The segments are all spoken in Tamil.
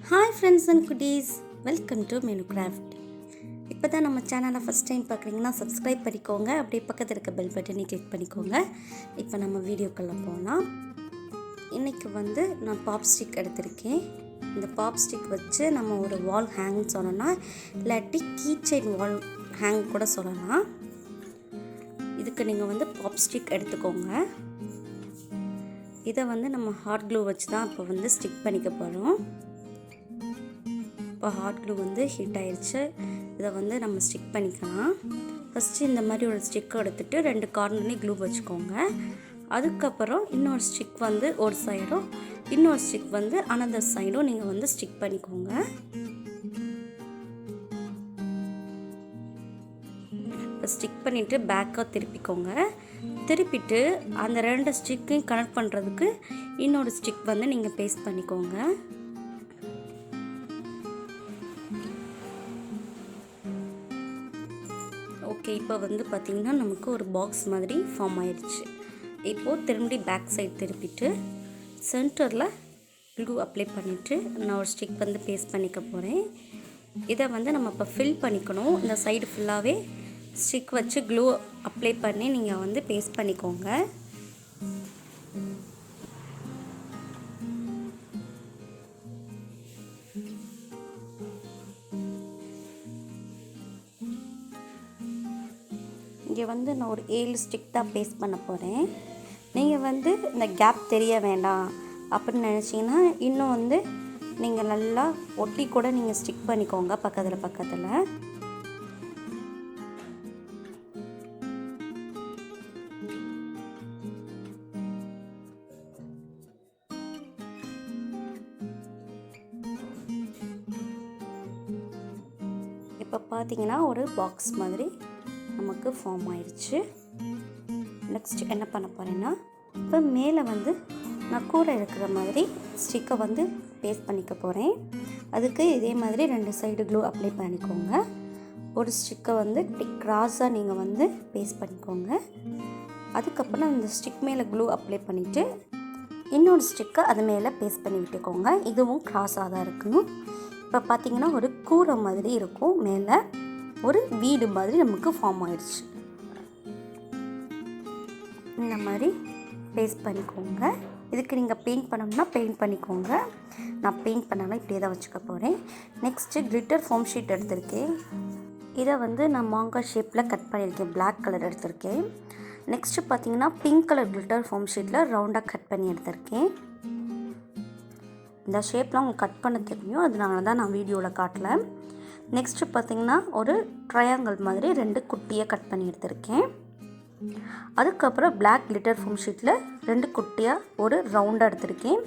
Hi friends and goodies, welcome to Meenucraft. இப்போ தான் நம்ம சேனலை ஃபஸ்ட் டைம் பார்க்குறீங்கன்னா சப்ஸ்கிரைப் பண்ணிக்கோங்க. அப்படியே பக்கத்தில் இருக்க பெல் பட்டனை கிளிக் பண்ணிக்கோங்க. இப்போ நம்ம வீடியோக்குள்ளே போகலாம். இன்றைக்கி நான் பாப்ஸ்டிக் எடுத்திருக்கேன். இந்த பாப்ஸ்டிக் வச்சு நம்ம ஒரு வால் ஹேங் சொல்லலாம், இல்லாட்டி கீச்செயின் வால் ஹேங் கூட சொல்லலாம். இதுக்கு நீங்கள் பாப்ஸ்டிக் எடுத்துக்கோங்க. இதை நம்ம ஹாட் க்ளூ வச்சு தான் இப்போ ஸ்டிக் பண்ணிக்க போகிறோம். இப்போ ஹாட் க்ளூ ஹீட் ஆயிடுச்சு. இதை நம்ம ஸ்டிக் பண்ணிக்கலாம். ஃபஸ்ட்டு இந்த மாதிரி ஒரு ஸ்டிக் எடுத்துகிட்டு 2 கார்னர்லேயும் க்ளூ வச்சுக்கோங்க. அதுக்கப்புறம் இன்னொரு ஸ்டிக் ஒரு சைடும், இன்னொரு ஸ்டிக் அனதர் சைடும் நீங்கள் ஸ்டிக் பண்ணிக்கோங்க. இப்போ ஸ்டிக் பண்ணிவிட்டு பேக்காக திருப்பிக்கோங்க. திருப்பிட்டு அந்த 2 ஸ்டிக்கையும் கனெக்ட் பண்ணுறதுக்கு இன்னொரு ஸ்டிக் நீங்கள் பேஸ்ட் பண்ணிக்கோங்க. ஓகே, இப்போ பார்த்திங்கன்னா நமக்கு ஒரு பாக்ஸ் மாதிரி ஃபார்ம் ஆயிடுச்சு. இப்போது திரும்பி பேக் சைடு திருப்பிட்டு சென்டரில் க்ளூ அப்ளை பண்ணிவிட்டு நான் ஒரு ஸ்டிக் பேஸ்ட் பண்ணிக்க போகிறேன். இதை நம்ம இப்போ ஃபில் பண்ணிக்கணும். இந்த சைடு ஃபுல்லாகவே ஸ்டிக் வச்சு க்ளூ அப்ளை பண்ணி நீங்கள் பேஸ்ட் பண்ணிக்கோங்க. இங்கே நான் ஒரு 7 ஸ்டிக் தான் பேஸ்ட் பண்ண போகிறேன். நீங்கள் இந்த கேப் தெரிய வேண்டாம் அப்படின்னு நினச்சிங்கன்னா இன்னும் நீங்கள் நல்லா ஒட்டி கூட நீங்கள் ஸ்டிக் பண்ணிக்கோங்க பக்கத்தில். இப்போ பார்த்தீங்கன்னா ஒரு பாக்ஸ் மாதிரி நமக்கு ஃபார்ம் ஆயிடுச்சு. நெக்ஸ்ட் என்ன பண்ண போகிறேன்னா, இப்போ மேலே நான் கூரை இருக்கிற மாதிரி ஸ்டிக்கை பேஸ்ட் பண்ணிக்க போகிறேன். அதுக்கு இதே மாதிரி 2 சைடு க்ளூ அப்ளை பண்ணிக்கோங்க. ஒரு ஸ்டிக்கை கிராஸாக நீங்கள் பேஸ்ட் பண்ணிக்கோங்க. அதுக்கப்புறம் அந்த ஸ்டிக் மேலே க்ளூ அப்ளை பண்ணிவிட்டு இன்னொரு ஸ்டிக்கை அது மேலே பேஸ்ட் பண்ணி விட்டுக்கோங்க. இதுவும் கிராஸாக தான் இருக்கணும். இப்போ பார்த்திங்கன்னா ஒரு கூரை மாதிரி இருக்கும், மேலே ஒரு வீடு மாதிரி நமக்கு ஃபார்ம் ஆயிடுச்சு. இந்த மாதிரி பேஸ்ட் பண்ணிக்கோங்க. இதுக்கு நீங்கள் பெயிண்ட் பண்ணணும்னா பெயிண்ட் பண்ணிக்கோங்க. நான் பெயிண்ட் பண்ணலாம், இப்படியே தான் வச்சுக்க போகிறேன். நெக்ஸ்ட்டு கிளிட்டர் ஃபோம் ஷீட் எடுத்திருக்கேன். இதை நான் மாங்காய் ஷேப்பில் கட் பண்ணியிருக்கேன். பிளாக் கலர் எடுத்திருக்கேன். நெக்ஸ்ட்டு பார்த்தீங்கன்னா பிங்க் கலர் கிளிட்டர் ஃபோம் ஷீட்டில் ரவுண்டாக கட் பண்ணி எடுத்திருக்கேன். இந்த ஷேப்லாம் உங்களுக்கு கட் பண்ண தெரியும், அதனால தான் நான் வீடியோவில் காட்டல. நெக்ஸ்ட்டு பார்த்திங்கன்னா ஒரு ட்ரையாங்கிள் மாதிரி 2 குட்டியாக கட் பண்ணி எடுத்திருக்கேன். அதுக்கப்புறம் பிளாக் கிளிட்டர் ஃபோம் ஷீட்டில் 2 குட்டியாக ஒரு ரவுண்டாக எடுத்திருக்கேன்.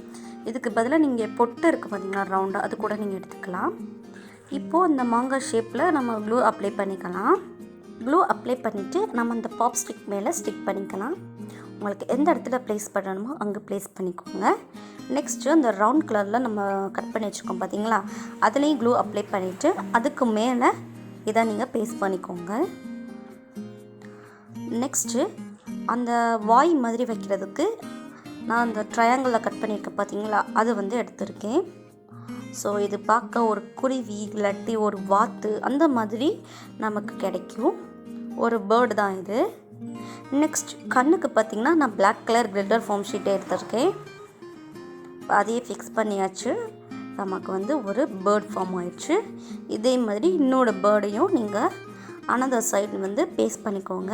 இதுக்கு பதிலாக நீங்கள் பொட்டு இருக்குது பார்த்திங்கன்னா ரவுண்டாக, அது கூட நீங்கள் எடுத்துக்கலாம். இப்போது இந்த மாங்காய் ஷேப்பில் நம்ம க்ளூ அப்ளை பண்ணிக்கலாம். க்ளூ அப்ளை பண்ணிவிட்டு நம்ம இந்த பாப்ஸ்டிக் மேலே ஸ்டிக் பண்ணிக்கலாம். உங்களுக்கு எந்த இடத்துல ப்ளேஸ் பண்ணணுமோ அங்கே ப்ளேஸ் பண்ணிக்கோங்க. நெக்ஸ்ட்டு அந்த ரவுண்ட் கலரில் நம்ம கட் பண்ணி வச்சுக்கோம் பார்த்தீங்களா, அதுலேயும் க்ளூ அப்ளை பண்ணிவிட்டு அதுக்கு மேலே இதை நீங்கள் பேஸ்ட் பண்ணிக்கோங்க. நெக்ஸ்ட்டு அந்த வாய் மாதிரி வைக்கிறதுக்கு நான் அந்த ட்ரையாங்கிளில் கட் பண்ணியிருக்கேன் பார்த்தீங்களா, அது எடுத்திருக்கேன். ஸோ இது பார்க்க ஒரு குருவி இல்லாட்டி ஒரு வாத்து அந்த மாதிரி நமக்கு கிடைக்கும். ஒரு பேர்டு தான் இது. நெக்ஸ்ட் கண்ணுக்கு பார்த்திங்கன்னா நான் பிளாக் கலர் கிளிட்டர் ஃபோம் ஷீட்டை எடுத்திருக்கேன். அதையே ஃபிக்ஸ் பண்ணியாச்சு. நமக்கு ஒரு பேர்ட் ஃபார்ம் ஆயிடுச்சு. இதே மாதிரி இன்னொரு பேர்டையும் நீங்கள் அனதர் சைடு பேஸ்ட் பண்ணிக்கோங்க.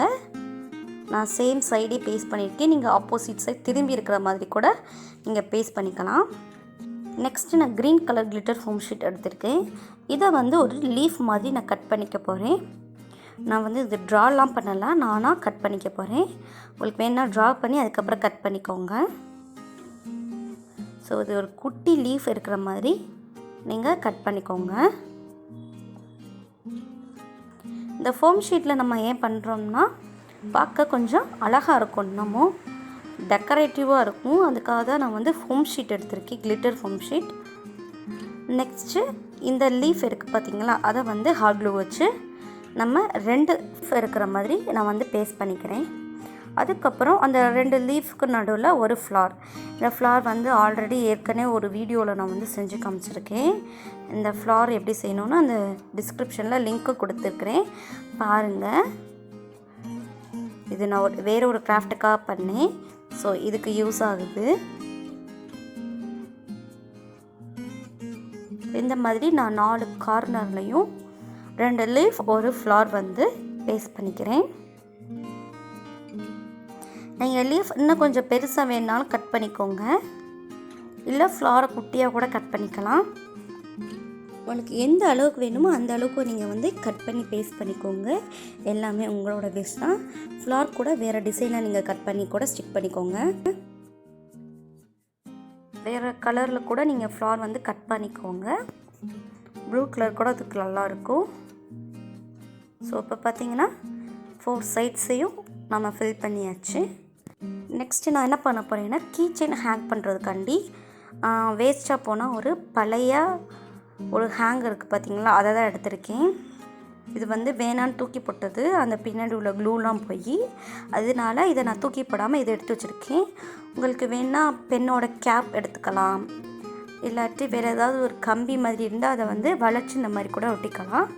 நான் சேம் சைடே பேஸ்ட் பண்ணியிருக்கேன். நீங்கள் ஆப்போசிட் சைட் திரும்பி இருக்கிற மாதிரி கூட நீங்கள் பேஸ்ட் பண்ணிக்கலாம். நெக்ஸ்ட்டு நான் green colour glitter foam sheet எடுத்திருக்கேன். இதை ஒரு லீஃப் மாதிரி நான் கட் பண்ணிக்க போகிறேன். நான் இது ட்ராலாம் பண்ணலாம், நானாக கட் பண்ணிக்க போகிறேன். உங்களுக்கு வேணால் ட்ரா பண்ணி அதுக்கப்புறம் கட் பண்ணிக்கோங்க. ஸோ இது ஒரு குட்டி லீஃப் இருக்கிற மாதிரி நீங்கள் கட் பண்ணிக்கோங்க. இந்த ஃபோம் ஷீட்டில் நம்ம ஏன் பண்ணுறோம்னா பார்க்க கொஞ்சம் அழகாக இருக்கும், நம்ம டெக்கரேட்டிவாக இருக்கும். அதுக்காக தான் நான் ஃபோம் ஷீட் எடுத்திருக்கேன், கிளிட்டர் ஃபோம் ஷீட். நெக்ஸ்ட்டு இந்த லீஃப் இருக்குது பார்த்திங்களா, அதை ஹாட் க்ளூ வச்சு நம்ம 2 இருக்கிற மாதிரி நான் பேஸ்ட் பண்ணிக்கிறேன். அதுக்கப்புறம் அந்த 2 லீஃப்க்கு நடுவில் ஒரு ஃப்ளார். இந்த ஃப்ளார் வந்து ஆல்ரெடி ஏற்கனவே ஒரு வீடியோவில் நான் வந்து செஞ்சு காமிச்சிருக்கேன். இந்த ஃப்ளார் எப்படி செய்யணும்னு அந்த டிஸ்கிரிப்ஷனில் லிங்க்கு கொடுத்துருக்குறேன், பாருங்கள். இது நான் வேறு ஒரு கிராஃப்ட்டுக்காக பண்ணேன். ஸோ இதுக்கு யூஸ் ஆகுது. இந்த மாதிரி நான் 4 கார்னர்லையும் 2 லீஃப் ஒரு ஃப்ளார் வந்து பேஸ்ட் பண்ணிக்கிறேன். நீங்கள் லீஃப் இன்னும் கொஞ்சம் பெருசாக வேணுனாலும் கட் பண்ணிக்கோங்க, இல்லை ஃப்ளாரை குட்டியாக கூட கட் பண்ணிக்கலாம். உங்களுக்கு எந்த அளவுக்கு வேணுமோ அந்த அளவுக்கு நீங்கள் வந்து கட் பண்ணி பேஸ்ட் பண்ணிக்கோங்க. எல்லாமே உங்களோட விஷ் தான். ஃப்ளார் கூட வேறு டிசைனில் நீங்கள் கட் பண்ணி கூட ஸ்டிக் பண்ணிக்கோங்க. வேறு கலரில் கூட நீங்கள் ஃப்ளார் வந்து கட் பண்ணிக்கோங்க. ப்ளூ கலர் கூட அதுக்கு நல்லாயிருக்கும். ஸோ இப்போ பார்த்தீங்கன்னா 4 சைட்ஸையும் நம்ம ஃபில் பண்ணியாச்சு. நெக்ஸ்ட்டு நான் என்ன பண்ண போகிறேன்னா, கீச்செயின் ஹேங் பண்ணுறதுக்காண்டி வேஸ்ட்டாக போனால் ஒரு பழைய ஒரு ஹேங் இருக்குது பார்த்தீங்களா, அதை தான் எடுத்திருக்கேன். இது வந்து வேணான்னு தூக்கி போட்டது, அந்த பின்னாடி உள்ள க்ளூலாம் போய், அதனால இதை நான் தூக்கி போடாமல் இதை எடுத்து வச்சுருக்கேன். உங்களுக்கு வேணால் பெண்ணோட கேப் எடுத்துக்கலாம், இல்லாட்டி வேறு ஏதாவது ஒரு கம்பி மாதிரி இருந்தால் அதை வந்து வளைச்சி இந்த மாதிரி கூட ஒட்டிக்கலாம்.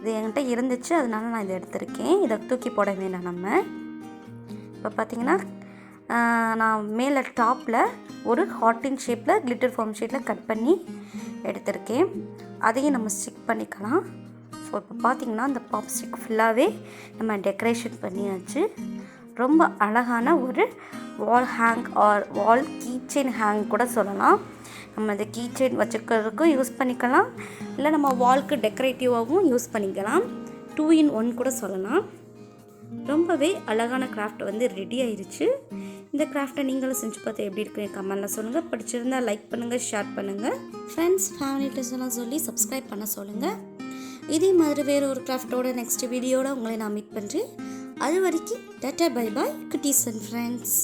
இது என்கிட்ட இருந்துச்சு, அதனால நான் இதை எடுத்திருக்கேன். இதை தூக்கி போட வேணாம் நம்ம. இப்போ பார்த்திங்கன்னா நான் மேலே டாப்பில் ஒரு ஹார்ட்டின் ஷேப்பில் கிளிட்டர் ஃபார்ம் ஷீட்டில் கட் பண்ணி எடுத்திருக்கேன். அதையும் நம்ம ஸ்டிக் பண்ணிக்கலாம். ஸோ இப்போ பார்த்திங்கன்னா அந்த பாப்ஸ்டிக் ஃபுல்லாகவே நம்ம டெக்கரேஷன் பண்ணியாச்சு. ரொம்ப அழகான ஒரு வால் ஹேங் ஆர் வால் கீச்செயின் ஹேங் கூட சொல்லலாம். நம்ம அந்த கீச்செயின் வச்சுக்கிறதுக்கும் யூஸ் பண்ணிக்கலாம், இல்லை நம்ம வால்க்கு டெக்கரேட்டிவாகவும் யூஸ் பண்ணிக்கலாம். 2 in 1 கூட சொல்லலாம். ரொம்பவே அழகான கிராஃப்ட் வந்து ரெடி ஆயிடுச்சு. இந்த கிராஃப்டை நீங்களும் செஞ்சு பார்த்து எப்படி இருக்குன்னு கமெண்ட்டில் சொல்லுங்கள். பிடிச்சிருந்தா லைக் பண்ணுங்கள், ஷேர் பண்ணுங்கள். ஃப்ரெண்ட்ஸ், ஃபேமிலிட்டெல்லாம் சொல்லி சப்ஸ்கிரைப் பண்ண சொல்லுங்கள். இதே மாதிரி வேறு ஒரு கிராஃப்டோட நெக்ஸ்ட் வீடியோட உங்களை நான் மீட் பண்ணுறேன். அது வரைக்கும் டாட்டா பை பாய் குட்டீஸ் அண்ட் ஃப்ரெண்ட்ஸ்.